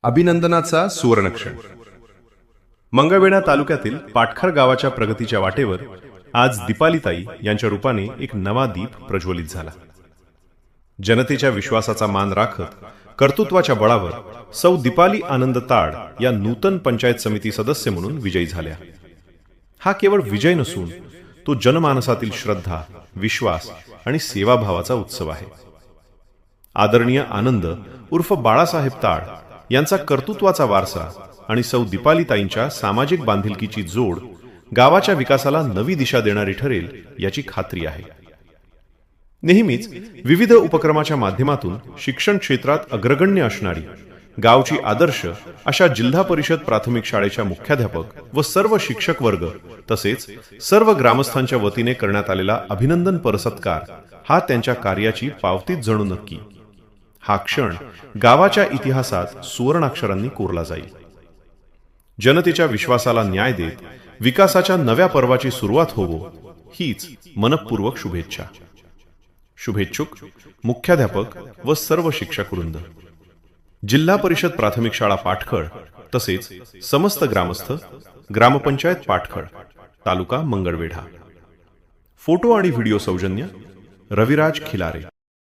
अभिनंदनाचा सुवर्णक्षण. मंगळवेढा तालुक्यातील पाटखर गावाच्या प्रगतीच्या वाटेवर आज दीपालीताई यांच्या रूपाने एक नवा दीप प्रज्वलित झाला. जनतेच्या विश्वासाचा मान राखत कर्तृत्वाच्या बळावर सौ दीपाली आनंद ताड या नूतन पंचायत समिती सदस्य म्हणून विजयी झाल्या. हा केवळ विजय नसून तो जनमानसातील श्रद्धा, विश्वास आणि सेवाभावाचा उत्सव आहे. आदरणीय आनंद उर्फ बाळासाहेब ताड यांचा कर्तृत्वाचा वारसा आणि सौ दीपालीताईंच्या सामाजिक बांधिलकीची जोड गावाच्या विकासाला नवी दिशा देणारी ठरेल याची खात्री आहे. नेहमीच विविध उपक्रमाच्या माध्यमातून शिक्षण क्षेत्रात अग्रगण्य असणारी गावची आदर्श अशा जिल्हा परिषद प्राथमिक शाळेच्या मुख्याध्यापक व सर्व शिक्षक वर्ग तसेच सर्व ग्रामस्थांच्या वतीने करण्यात आलेला अभिनंदन परसत्कार हा त्यांच्या कार्याची पावतीच जणू नक्की. हा क्षण गावाच्या इतिहासात सुवर्णाक्षरांनी कोरला जाईल. जनतेच्या विश्वासाला न्याय देत विकासाच्या नव्या पर्वाची सुरुवात होवो हीच मनपूर्वक शुभेच्छा. शुभेच्छुक मुख्याध्यापक व सर्व शिक्षक वृंद, जिल्हा परिषद प्राथमिक शाळा पाटखळ तसेच समस्त ग्रामस्थ, ग्रामपंचायत पाटखळ, तालुका मंगळवेढा. फोटो आणि व्हिडिओ सौजन्य रविराज खिलारे.